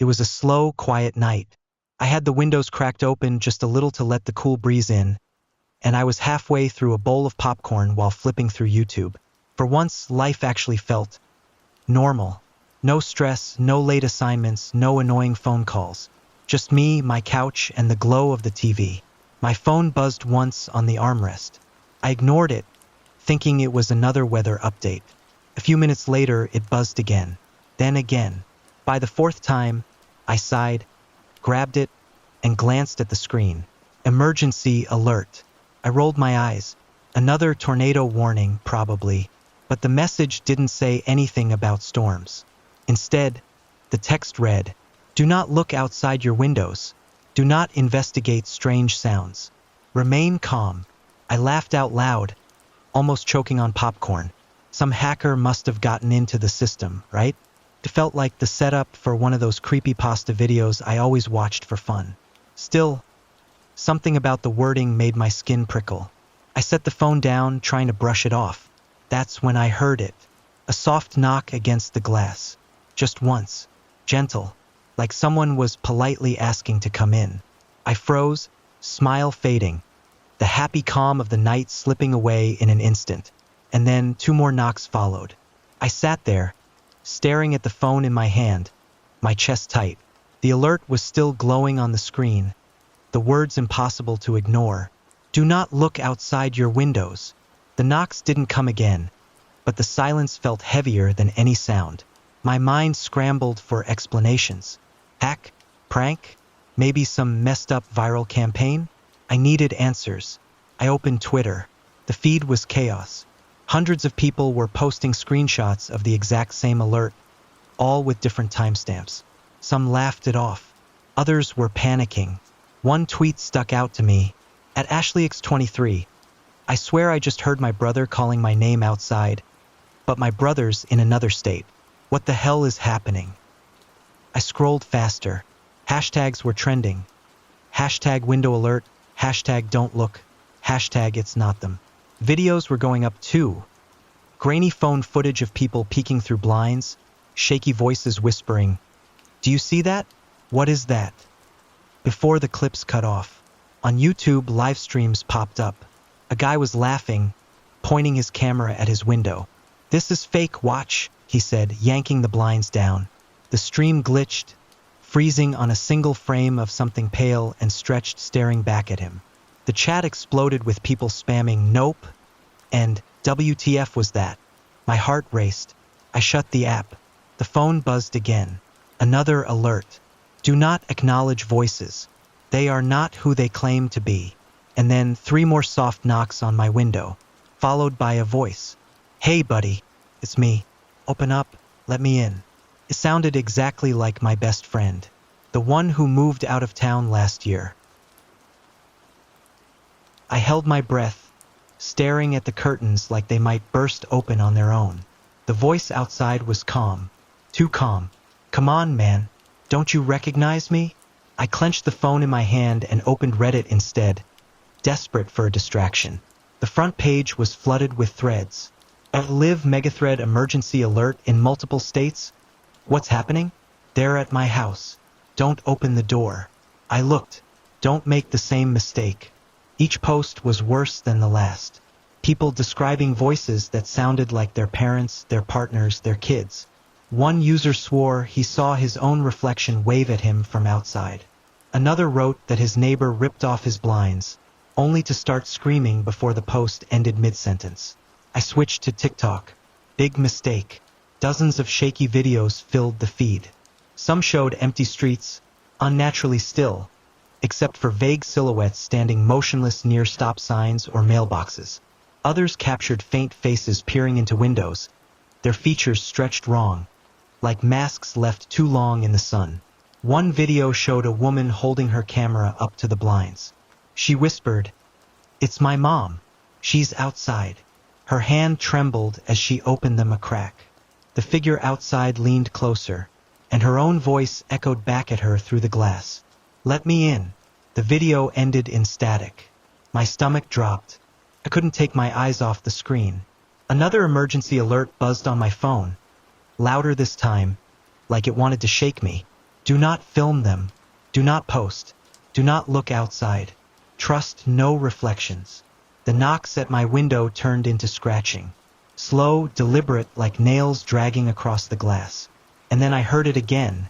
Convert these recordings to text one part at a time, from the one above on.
It was a slow, quiet night. I had the windows cracked open just a little to let the cool breeze in, and I was halfway through a bowl of popcorn while flipping through YouTube. For once, life actually felt normal. No stress, no late assignments, no annoying phone calls. Just me, my couch, and the glow of the TV. My phone buzzed once on the armrest. I ignored it, thinking it was another weather update. A few minutes later, it buzzed again. Then again. By the fourth time, I sighed, grabbed it, and glanced at the screen. Emergency alert. I rolled my eyes. Another tornado warning, probably. But the message didn't say anything about storms. Instead, the text read, "Do not look outside your windows. Do not investigate strange sounds. Remain calm." I laughed out loud, almost choking on popcorn. Some hacker must have gotten into the system, right? It felt like the setup for one of those creepypasta videos I always watched for fun. Still, something about the wording made my skin prickle. I set the phone down, trying to brush it off. That's when I heard it. A soft knock against the glass. Just once. Gentle. Like someone was politely asking to come in. I froze, smile fading. The happy calm of the night slipping away in an instant. And then 2 more knocks followed. I sat there, staring at the phone in my hand, my chest tight. The alert was still glowing on the screen. The words impossible to ignore. "Do not look outside your windows." The knocks didn't come again, but the silence felt heavier than any sound. My mind scrambled for explanations. Hack? Prank? Maybe some messed up viral campaign? I needed answers. I opened Twitter. The feed was chaos. Hundreds of people were posting screenshots of the exact same alert, all with different timestamps. Some laughed it off. Others were panicking. One tweet stuck out to me. At AshleyX23, "I swear I just heard my brother calling my name outside, but my brother's in another state. What the hell is happening?" I scrolled faster. Hashtags were trending. Hashtag window alert, hashtag don't look, hashtag it's not them. Videos were going up too. Grainy phone footage of people peeking through blinds, shaky voices whispering, "Do you see that? What is that?" Before the clips cut off, on YouTube live streams popped up. A guy was laughing, pointing his camera at his window. "This is fake, watch," he said, yanking the blinds down. The stream glitched, freezing on a single frame of something pale and stretched staring back at him. The chat exploded with people spamming "nope" and "WTF was that?" My heart raced. I shut the app. The phone buzzed again. Another alert. "Do not acknowledge voices. They are not who they claim to be." And then 3 more soft knocks on my window, followed by a voice. "Hey buddy, it's me. Open up, let me in." It sounded exactly like my best friend, the one who moved out of town last year. I held my breath, staring at the curtains like they might burst open on their own. The voice outside was calm. Too calm. "Come on, man. Don't you recognize me?" I clenched the phone in my hand and opened Reddit instead, desperate for a distraction. The front page was flooded with threads. A live megathread emergency alert in multiple states? What's happening? They're at my house. Don't open the door. I looked. Don't make the same mistake. Each post was worse than the last. People describing voices that sounded like their parents, their partners, their kids. One user swore he saw his own reflection wave at him from outside. Another wrote that his neighbor ripped off his blinds, only to start screaming before the post ended mid-sentence. I switched to TikTok. Big mistake. Dozens of shaky videos filled the feed. Some showed empty streets, unnaturally still, except for vague silhouettes standing motionless near stop signs or mailboxes. Others captured faint faces peering into windows, their features stretched wrong, like masks left too long in the sun. One video showed a woman holding her camera up to the blinds. She whispered, "It's my mom. She's outside." Her hand trembled as she opened them a crack. The figure outside leaned closer, and her own voice echoed back at her through the glass. "Let me in." The video ended in static. My stomach dropped. I couldn't take my eyes off the screen. Another emergency alert buzzed on my phone, louder this time, like it wanted to shake me. Do not film them. Do not post. Do not look outside. Trust no reflections. The knocks at my window turned into scratching. Slow, deliberate, like nails dragging across the glass. And then I heard it again,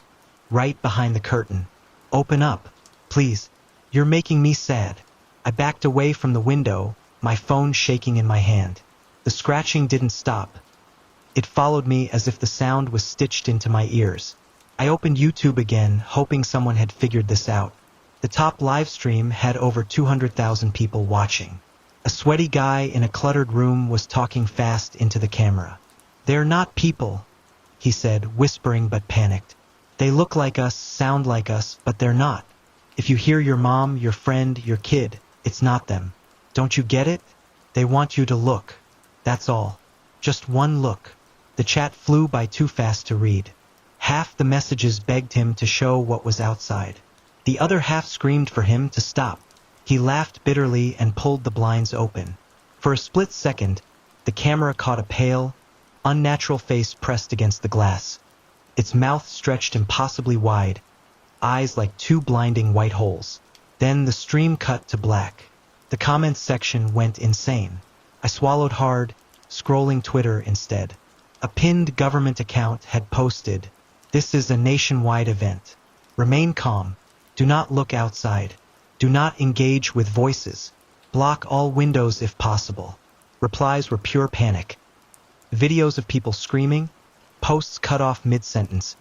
right behind the curtain. Open up, please. You're making me sad. I backed away from the window, my phone shaking in my hand. The scratching didn't stop. It followed me as if the sound was stitched into my ears. I opened YouTube again, hoping someone had figured this out. The top live stream had over 200,000 people watching. A sweaty guy in a cluttered room was talking fast into the camera. "They're not people," he said, whispering but panicked. "They look like us, sound like us, but they're not. If you hear your mom, your friend, your kid, it's not them. Don't you get it? They want you to look. That's all. Just one look." The chat flew by too fast to read. Half the messages begged him to show what was outside. The other half screamed for him to stop. He laughed bitterly and pulled the blinds open. For a split second, the camera caught a pale, unnatural face pressed against the glass. Its mouth stretched impossibly wide, eyes like two blinding white holes. Then the stream cut to black. The comments section went insane. I swallowed hard, scrolling Twitter instead. A pinned government account had posted, "This is a nationwide event. Remain calm. Do not look outside. Do not engage with voices. Block all windows if possible." Replies were pure panic. Videos of people screaming, posts cut off mid-sentence,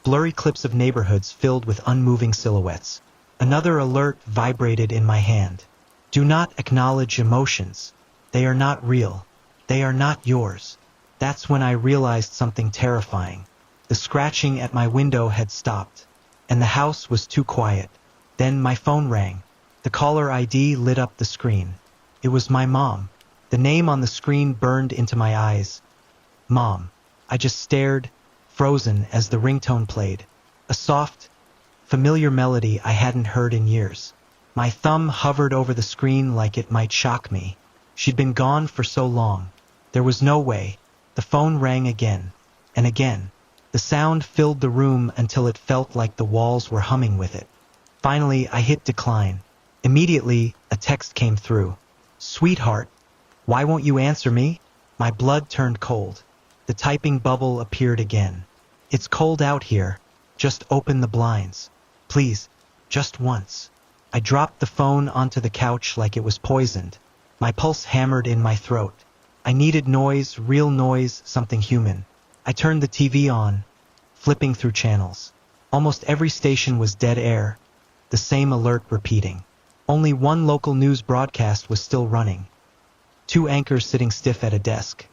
blurry clips of neighborhoods filled with unmoving silhouettes. Another alert vibrated in my hand. "Do not acknowledge emotions. They are not real. They are not yours." That's when I realized something terrifying. The scratching at my window had stopped, and the house was too quiet. Then my phone rang. The caller ID lit up the screen. It was my mom. The name on the screen burned into my eyes. Mom. I just stared, frozen, as the ringtone played. A soft, familiar melody I hadn't heard in years. My thumb hovered over the screen like it might shock me. She'd been gone for so long. There was no way. The phone rang again, and again. The sound filled the room until it felt like the walls were humming with it. Finally, I hit decline. Immediately, a text came through. "Sweetheart, why won't you answer me?" My blood turned cold. The typing bubble appeared again. "It's cold out here. Just open the blinds. Please, just once." I dropped the phone onto the couch like it was poisoned. My pulse hammered in my throat. I needed noise, real noise, something human. I turned the TV on, flipping through channels. Almost every station was dead air, the same alert repeating. Only one local news broadcast was still running. Two anchors sitting stiff at a desk,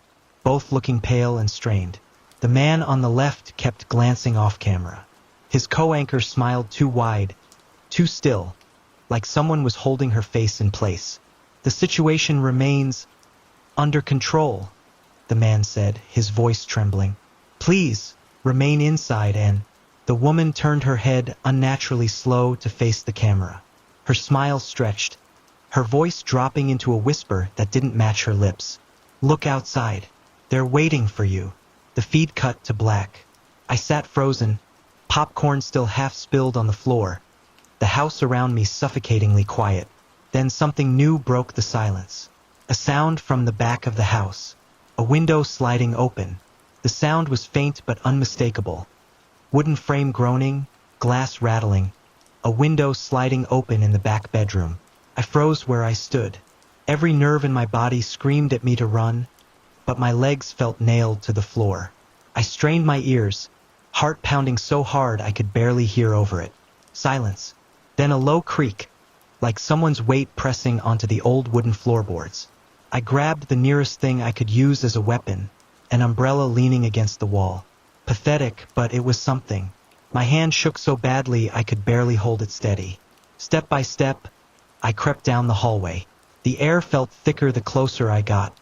both looking pale and strained. The man on the left kept glancing off camera. His co-anchor smiled too wide, too still, like someone was holding her face in place. "The situation remains under control," the man said, his voice trembling. "Please, remain inside," and the woman turned her head unnaturally slow to face the camera. Her smile stretched, her voice dropping into a whisper that didn't match her lips. "Look outside. They're waiting for you." The feed cut to black. I sat frozen, popcorn still half spilled on the floor, the house around me suffocatingly quiet. Then something new broke the silence. A sound from the back of the house. A window sliding open. The sound was faint but unmistakable. Wooden frame groaning, glass rattling. A window sliding open in the back bedroom. I froze where I stood. Every nerve in my body screamed at me to run, but my legs felt nailed to the floor. I strained my ears, heart pounding so hard I could barely hear over it. Silence. Then a low creak, like someone's weight pressing onto the old wooden floorboards. I grabbed the nearest thing I could use as a weapon, an umbrella leaning against the wall. Pathetic, but it was something. My hand shook so badly I could barely hold it steady. Step by step, I crept down the hallway. The air felt thicker the closer I got,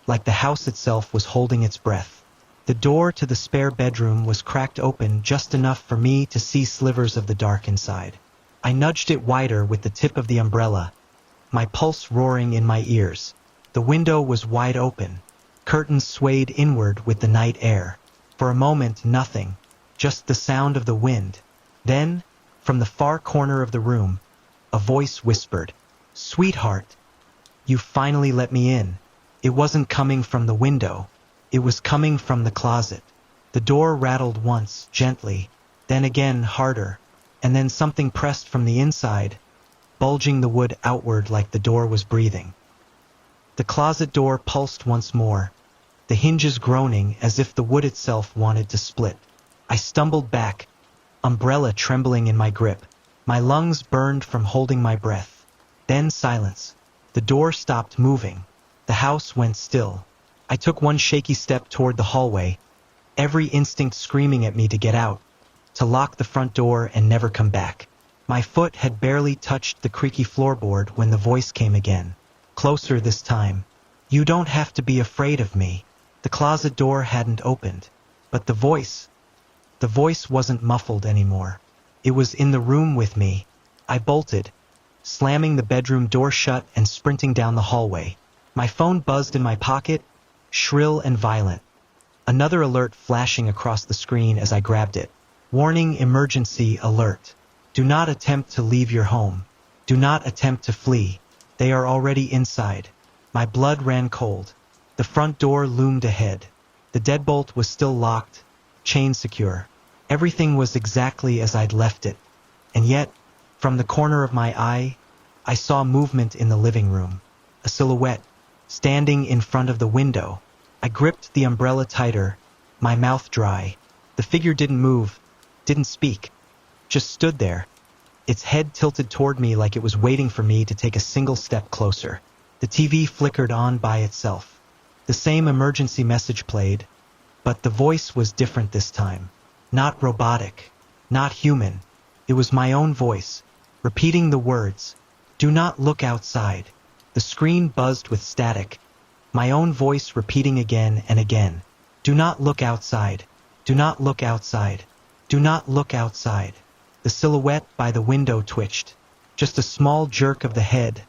like the house itself was holding its breath. The door to the spare bedroom was cracked open just enough for me to see slivers of the dark inside. I nudged it wider with the tip of the umbrella, my pulse roaring in my ears. The window was wide open. Curtains swayed inward with the night air. For a moment, nothing, just the sound of the wind, Then, from the far corner of the room, a voice whispered, "Sweetheart, you finally let me in." It wasn't coming from the window. It was coming from the closet. The door rattled once, gently, then again harder, and then something pressed from the inside, bulging the wood outward like the door was breathing. The closet door pulsed once more, the hinges groaning as if the wood itself wanted to split. I stumbled back, umbrella trembling in my grip. My lungs burned from holding my breath. Then silence. The door stopped moving. The house went still. I took one shaky step toward the hallway, every instinct screaming at me to get out, to lock the front door and never come back. My foot had barely touched the creaky floorboard when the voice came again. Closer this time. "You don't have to be afraid of me." The closet door hadn't opened, but the voice wasn't muffled anymore. It was in the room with me. I bolted, slamming the bedroom door shut and sprinting down the hallway. My phone buzzed in my pocket, shrill and violent. Another alert flashing across the screen as I grabbed it. "Warning, emergency alert. Do not attempt to leave your home. Do not attempt to flee. They are already inside." My blood ran cold. The front door loomed ahead. The deadbolt was still locked, chain secure. Everything was exactly as I'd left it. And yet, from the corner of my eye, I saw movement in the living room. A silhouette, standing in front of the window. I gripped the umbrella tighter, my mouth dry. The figure didn't move, didn't speak, just stood there, its head tilted toward me like it was waiting for me to take a single step closer. The TV flickered on by itself. The same emergency message played, but the voice was different this time. Not robotic, not human. It was my own voice, repeating the words, "Do not look outside." The screen buzzed with static, my own voice repeating again and again, "Do not look outside. Do not look outside. Do not look outside." The silhouette by the window twitched, just a small jerk of the head,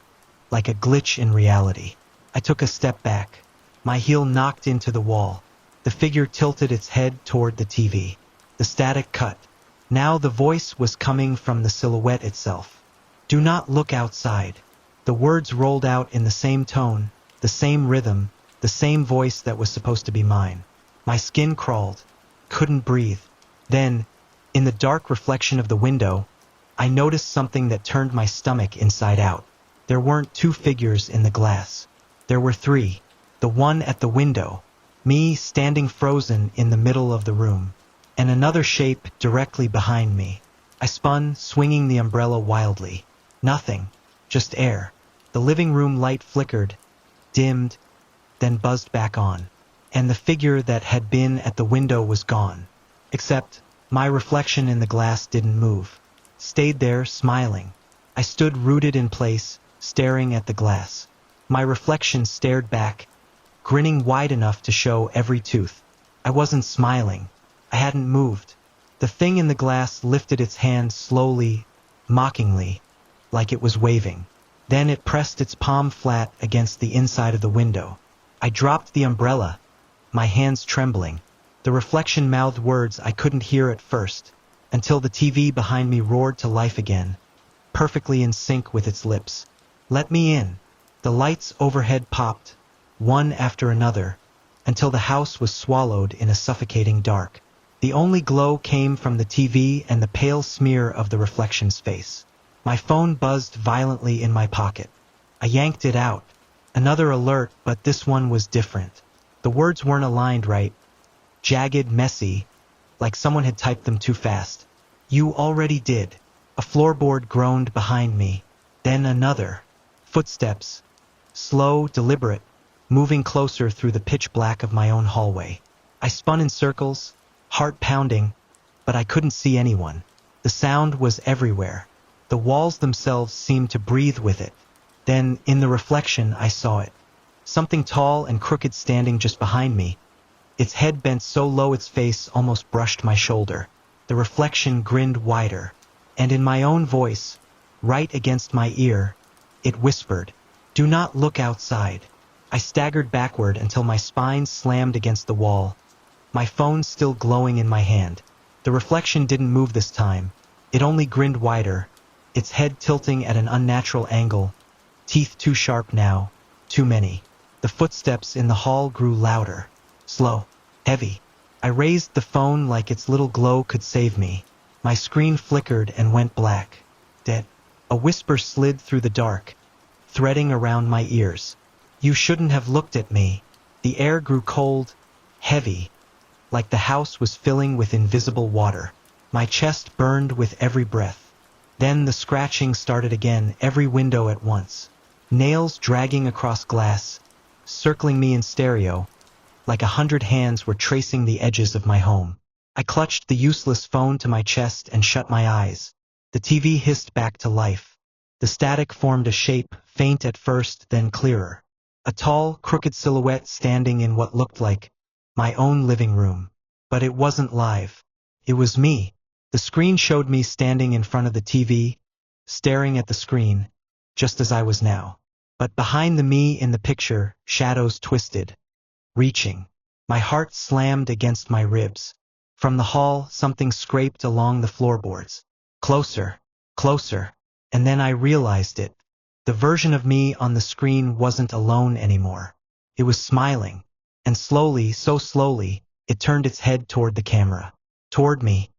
like a glitch in reality. I took a step back. My heel knocked into the wall. The figure tilted its head toward the TV. The static cut. Now the voice was coming from the silhouette itself. "Do not look outside." The words rolled out in the same tone, the same rhythm, the same voice that was supposed to be mine. My skin crawled, couldn't breathe. Then, in the dark reflection of the window, I noticed something that turned my stomach inside out. There weren't two figures in the glass. There were three. The one at the window, me standing frozen in the middle of the room, and another shape directly behind me. I spun, swinging the umbrella wildly. Nothing, just air. The living room light flickered, dimmed, then buzzed back on, and the figure that had been at the window was gone. Except, my reflection in the glass didn't move. Stayed there, smiling. I stood rooted in place, staring at the glass. My reflection stared back, grinning wide enough to show every tooth. I wasn't smiling. I hadn't moved. The thing in the glass lifted its hand slowly, mockingly, like it was waving. Then it pressed its palm flat against the inside of the window. I dropped the umbrella, my hands trembling. The reflection mouthed words I couldn't hear at first, until the TV behind me roared to life again, perfectly in sync with its lips. "Let me in." The lights overhead popped, one after another, until the house was swallowed in a suffocating dark. The only glow came from the TV and the pale smear of the reflection's face. My phone buzzed violently in my pocket. I yanked it out. Another alert, but this one was different. The words weren't aligned right. Jagged, messy, like someone had typed them too fast. "You already did." A floorboard groaned behind me. Then another. Footsteps. Slow, deliberate, moving closer through the pitch black of my own hallway. I spun in circles, heart pounding, but I couldn't see anyone. The sound was everywhere. The walls themselves seemed to breathe with it. Then, in the reflection, I saw it. Something tall and crooked standing just behind me. Its head bent so low its face almost brushed my shoulder. The reflection grinned wider. And in my own voice, right against my ear, it whispered, "Do not look outside." I staggered backward until my spine slammed against the wall, my phone still glowing in my hand. The reflection didn't move this time. It only grinned wider, its head tilting at an unnatural angle, teeth too sharp now, too many. The footsteps in the hall grew louder, slow, heavy. I raised the phone like its little glow could save me. My screen flickered and went black. Dead. A whisper slid through the dark, threading around my ears. You shouldn't have looked at me. The air grew cold, heavy, like the house was filling with invisible water. My chest burned with every breath. Then the scratching started again, every window at once. Nails dragging across glass, circling me in stereo, like 100 hands were tracing the edges of my home. I clutched the useless phone to my chest and shut my eyes. The TV hissed back to life. The static formed a shape, faint at first, then clearer. A tall, crooked silhouette standing in what looked like my own living room. But it wasn't live. It was me. The screen showed me standing in front of the TV, staring at the screen, just as I was now. But behind the me in the picture, shadows twisted, reaching. My heart slammed against my ribs. From the hall, something scraped along the floorboards. Closer, closer. And then I realized it. The version of me on the screen wasn't alone anymore. It was smiling. And slowly, so slowly, it turned its head toward the camera. Toward me.